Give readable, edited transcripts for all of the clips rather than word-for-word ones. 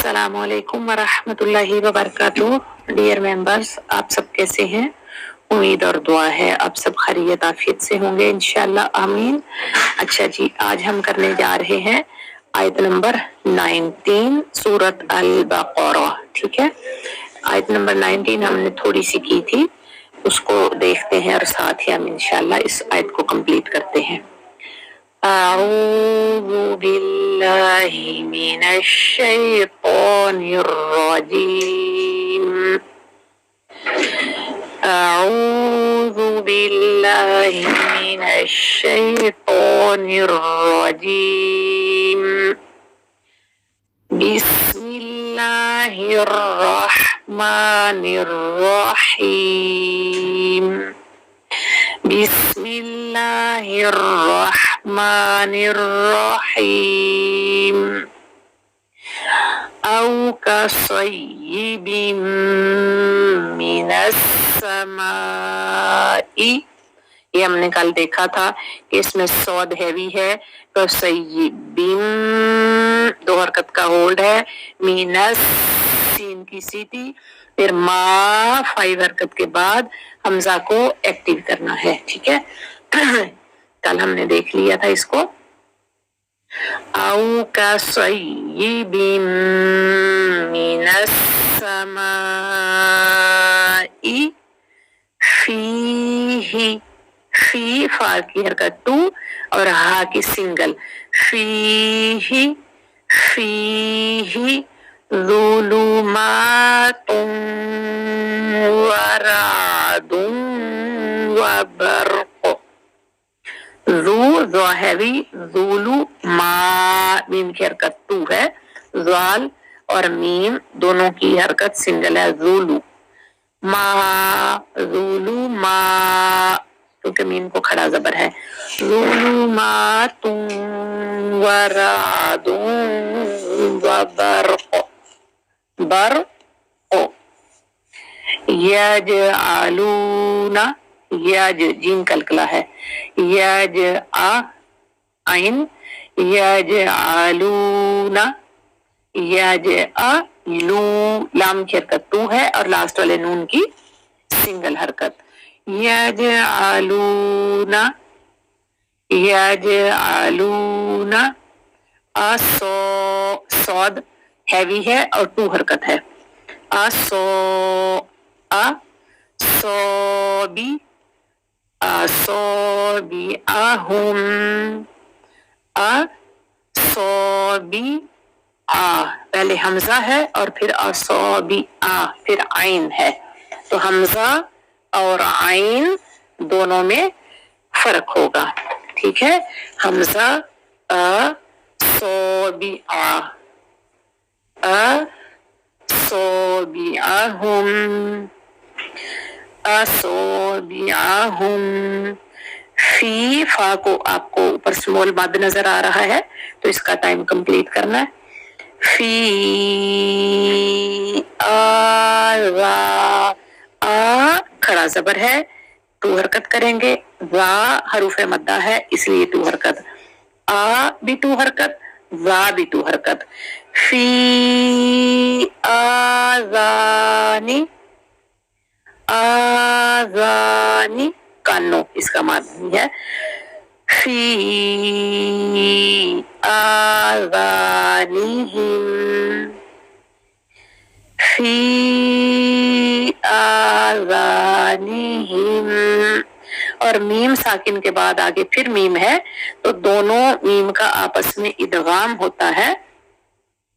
अस्सलामुअलैकुम वरहमतुल्लाहि वबरकातुहू। Dear members, आप सब कैसे हैं? उम्मीद और दुआ है आप सब खैरियत आफियत से होंगे इंशाल्लाह, आमीन। अच्छा जी, आज हम करने जा रहे हैं आयत नंबर 19 सूरत अल बकरा। ठीक है, आयत नंबर 19 हमने थोड़ी सी की थी, उसको देखते हैं और साथ ही हम इंशाल्लाह इस आयत को कंप्लीट करते हैं। अऊज़ु बिल्लाहि मिनश शैतानिर रजीम। अऊज़ु बिल्लाहि मिनश शैतानिर रजीम। बिस्मिल्लाहिर रहमानिर रहीम। बिस्मिल्लाहिर्रहमानिर्रहीम। औ कसय्यिबिम मिनस समाई। ये हमने कल देखा था कि इसमें सौद हैवी है, कसय्यिबिम दो हरकत का होल्ड है, मिनस सीन की सीटी, फिर मा 5 हरकत के बाद हमजा को एक्टिव करना है। ठीक है, कल हमने देख लिया था इसको। औ कसय्यिबिम मिनस समाई फीही, फी फा की हरकत 2 और हा की सिंगल, फीही फीही ज़ुलुमातुन वरादुन वबर्क़। ज़ो हैवी, ज़ुलु मा मीम की हरकत 2 है, ज़ाल और मीम दोनों की हरकत सिंगल है, ज़ुलु मा, ज़ुलु मा क्योंकि मीम को खड़ा जबर है, ज़ुलुमातुन वरादुन वबर्क़। बर्क़ यजअलूना, यज जीम कलकला है, यज आ आइन, यजअलूना, यज आ लू लाम की हरकत 2 है और लास्ट वाले नून की सिंगल हरकत, यजअलूना यजअलूना। असो सौद हैवी है और 2 हरकत है, असो आ सोबी, असोबी आहुम, असोबी आ, पहले हमजा है और फिर असोबी आ, फिर आइन है, तो हमजा और आइन दोनों में फर्क होगा। ठीक है, हमजा अ सोबी आ, असोबिआहुम, असोबिआहुम। फी फा को आपको ऊपर स्मॉल मद नजर आ रहा है, तो इसका टाइम कंप्लीट करना है। फी आ खड़ा जबर है, 2 हरकत करेंगे, वा हरूफ मद्दा है इसलिए 2 हरकत, आ भी 2 हरकत, वा भी 2 हरकत। फी आज़ानी, आज़ानी कानो इसका मानी है, फी आज़ानिहिम, फी आज़ानिहिम। और मीम साकिन के बाद आगे फिर मीम है, तो दोनों मीम का आपस में इदगाम होता है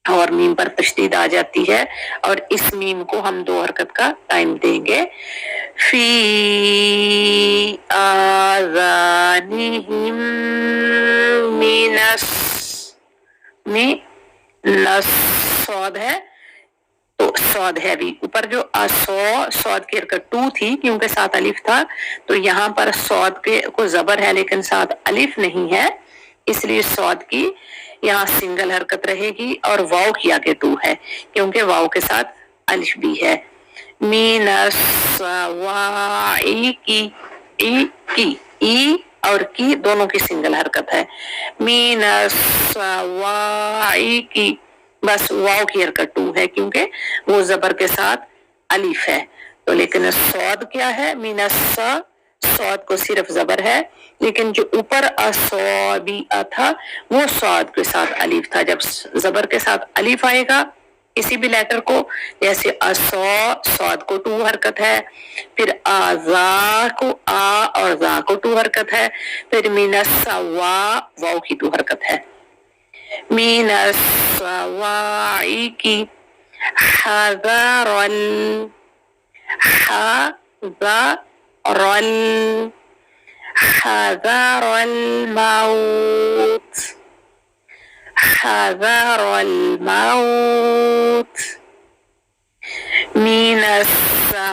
और मीम पर तशदीद आ जाती है, और इस मीम को हम 2 हरकत का टाइम देंगे। फी आज़ानिहिम मिनस मिनस सौद है, तो सौद है भी ऊपर जो सौद की हरकत 2 थी क्योंकि साथ अलिफ था, तो यहाँ पर सौद के को जबर है लेकिन साथ अलिफ नहीं है, इसलिए सौद की यहाँ सिंगल हरकत रहेगी और वाव की आगे 2 है क्योंकि वाव के साथ अलिफ भी है। मीनस वाई की ई और की दोनों की सिंगल हरकत है, मीनस वाई की बस वाव की हरकत टू है क्योंकि वो जबर के साथ अलिफ है। तो लेकिन सौद क्या है, मीनस्सा, सौद को सिर्फ जबर है, लेकिन जो ऊपर असौबी था वो सौद के साथ अलिफ था। जब जबर के साथ अलिफ आएगा किसी भी लेटर को, जैसे असौ, सौद को टू हरकत है, फिर आजा को आ और जा को टू हरकत है, फिर मीनस्सवा वाव की टू हरकत है। मीनस्सवाई की हज़रल, हज़रल, हज़रल मौत, हज़रल मौत। मीनस्सवाई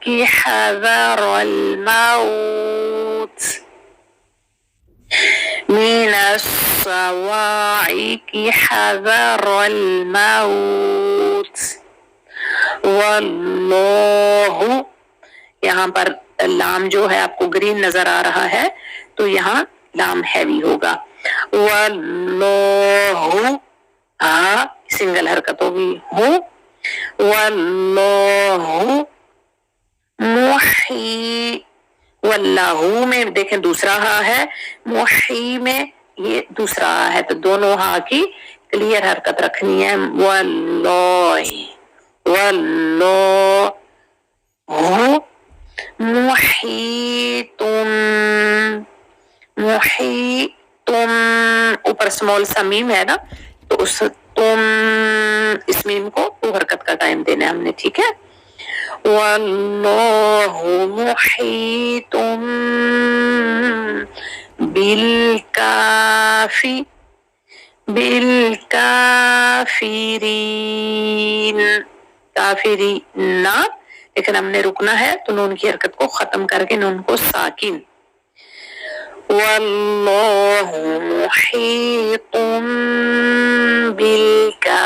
की हज़रल मौत, मीनस्सवाई की हज़रल मौत। वल्लाहु, यहाँ पर लाम जो है आपको ग्रीन नजर आ रहा है तो यहाँ लाम हैवी होगा। वल्लाहु, हाँ सिंगल हरकत होगी हूँ। वल्लाहु मुही, वल्लाहु में देखें दूसरा हा है, मुही में ये दूसरा हा है, तो दोनों हा की क्लियर हरकत रखनी है। वल्लाही, वल्लाहु मुहीतुम, मुहीतुम, ऊपर स्मॉल सा मीम है ना, तो उस तुम इस मीम को टू हरकत का टाइम देना है हमने, ठीक है। वल्लाहु मुहीतुम बिलकाफी, बिलकाफिरीन, काफिरीना, लेकिन हमने रुकना है तो नून की हरकत को खत्म करके नून को साकिन। वल्लाहु मुहीतुम बिलकाफिरीन।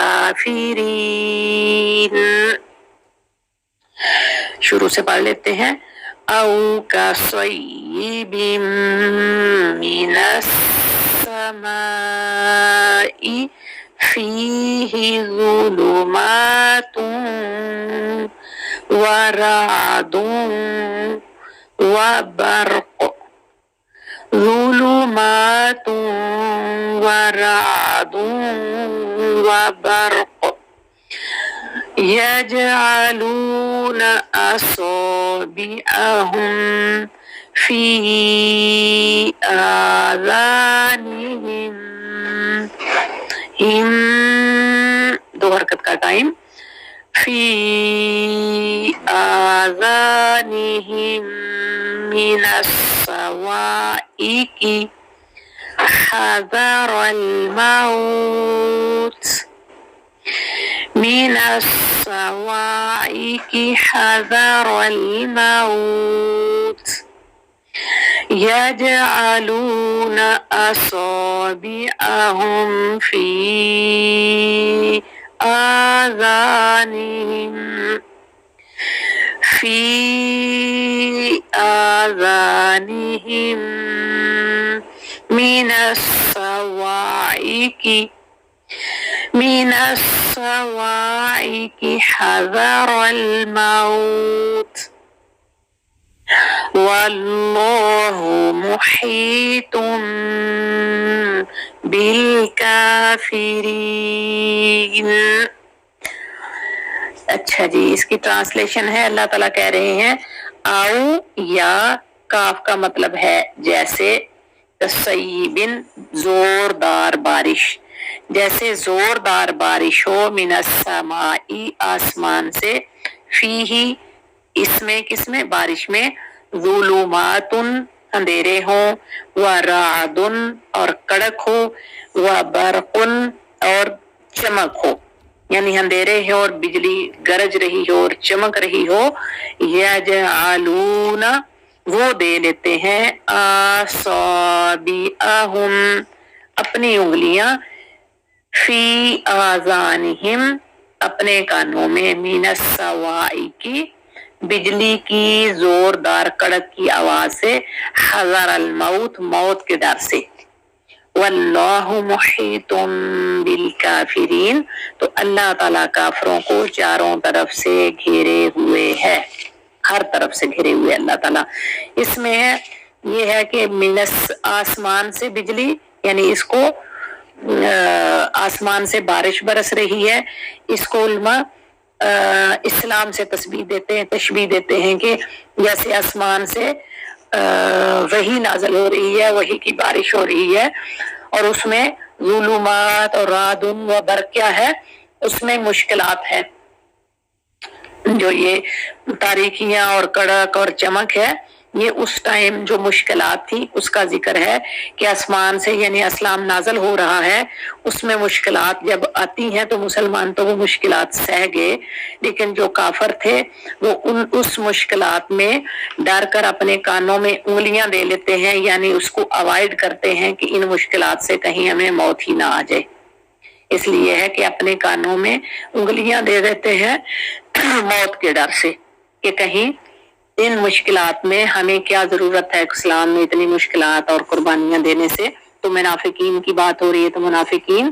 शुरू से पढ़ लेते हैं। औ कसय्यिबिम मिनस समाई फीही ज़ुलुमातुन व रअदुन व बर्क़, ज़ुलुमातुन व रअदुन व बर्क़ यजअलून असाबिअहुम फी आज़ानिहिम, हिम दो हरकत का टाइम, फी आज़ानिहिम मिनस्सवाइकी हज़रल मौत, मिनस्सवाइकी हज़रल मौत यजअलून असाबिअहुम फी आज़ानिहिम, फी आज़ानिहिम मिनस्सवाइकी, मिनस्सवाइकी हज़रल मौत वल्लाहु मुहीतुम बिलकाफिरीन। अच्छा जी, इसकी ट्रांसलेशन है, अल्लाह ताला कह रहे हैं आओ या काफ का मतलब है जैसे, तसय्यिबिन जोरदार बारिश, जैसे जोरदार बारिश हो, मिनस्समाई आसमान से, फीही इसमें, किसमें, बारिश में, ज़ुलुमातुन अंधेरे हो, व रादुन और कड़क हो, व बरकुन और चमक हो, यानी अंधेरे हो और बिजली गरज रही हो और चमक रही हो। यजअलूना वो दे लेते हैं, आसाबिअहुम अपनी उंगलियां, फी आज़ानिहिम अपने कानों में, मिनस्सवाई की बिजली की जोरदार कड़क की आवाज से, हज़रल मौत मौत के डर से, واللہ محیط بالکافرین، تو اللہ تعالیٰ کافروں کو چاروں طرف سے گھیرے ہوئے ہے، ہر طرف سے گھیرے ہوئے اللہ تعالیٰ۔ اس میں یہ ہے کہ منس آسمان سے بجلی، یعنی اس کو آسمان سے بارش برس رہی ہے، اس کو علماء اسلام سے تشبیہ دیتے ہیں کہ جیسے آسمان سے وحی نازل ہو رہی ہے، وحی کی بارش ہو رہی ہے، اور اس میں ظلمات اور رعد و برق کیا ہے، اس میں مشکلات ہے، جو یہ تاریکیاں اور کڑک اور چمک ہے، یہ اس ٹائم جو مشکلات تھی اس کا ذکر ہے کہ آسمان سے یعنی اسلام نازل ہو رہا ہے، اس میں مشکلات جب آتی ہیں تو مسلمان تو وہ مشکلات سہ گئے، لیکن جو کافر تھے وہ اس مشکلات میں ڈر کر اپنے کانوں میں انگلیاں دے لیتے ہیں، یعنی اس کو اوائڈ کرتے ہیں کہ ان مشکلات سے کہیں ہمیں موت ہی نہ آ جائے، اس لیے ہے کہ اپنے کانوں میں انگلیاں دے دیتے ہیں موت کے ڈر سے کہ کہیں ان مشکلات میں ہمیں کیا ضرورت ہے، اسلام میں اتنی مشکلات اور قربانیاں دینے سے۔ تو منافقین کی بات ہو رہی ہے، تو منافقین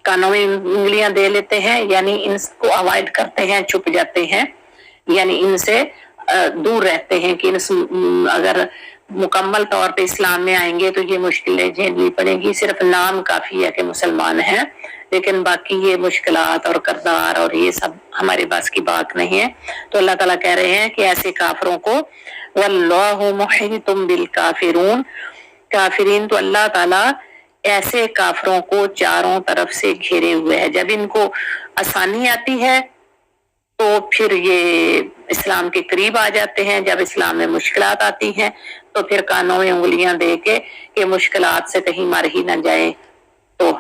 کانوں میں انگلیاں دے لیتے ہیں، یعنی ان کو اوائڈ کرتے ہیں، چھپ جاتے ہیں، یعنی ان سے دور رہتے ہیں کہ اگر مکمل طور پہ اسلام میں آئیں گے تو یہ مشکلیں جھیلنی پڑیں گی، صرف نام کافی ہے کہ مسلمان ہیں، لیکن باقی یہ مشکلات اور کردار اور یہ سب ہمارے پاس کی بات نہیں ہے۔ تو اللہ تعالیٰ کہہ رہے ہیں کہ ایسے کافروں کو واللہ محیط بالکافرون، کافرین تو اللہ تعالیٰ ایسے کافروں کو چاروں طرف سے گھیرے ہوئے ہے، جب ان کو آسانی آتی ہے تو پھر یہ اسلام کے قریب آ جاتے ہیں، جب اسلام میں مشکلات آتی ہیں تو پھر کانوں میں انگلیاں دے کے کہ مشکلات سے کہیں مر ہی نہ جائے تو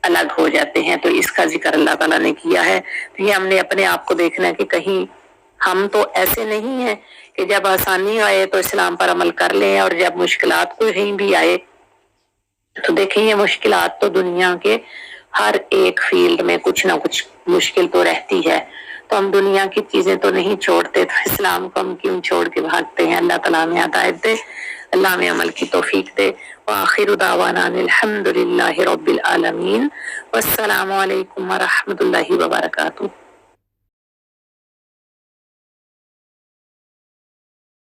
الگ ہو جاتے ہیں۔ تو اس کا ذکر اللہ تعالیٰ نے کیا ہے۔ تو یہ ہم نے اپنے آپ کو دیکھنا ہے کہ کہیں ہم تو ایسے نہیں ہیں کہ جب آسانی آئے تو اسلام پر عمل کر لیں، اور جب مشکلات کہیں بھی آئے تو دیکھیں یہ مشکلات تو دنیا کے ہر ایک فیلڈ میں کچھ نہ کچھ مشکل تو رہتی ہے، تو ہم دنیا کی چیزیں تو نہیں چھوڑتے، تو اسلام کو ہم کیوں چھوڑ کے بھاگتے ہیں؟ اللہ تعالیٰ ہمیں ہدایت دے، اللہ ہمیں عمل کی توفیق دے۔ وآخر دعوانا الحمد للہ رب العالمین، والسلام علیکم ورحمۃ اللہ وبرکاتہ۔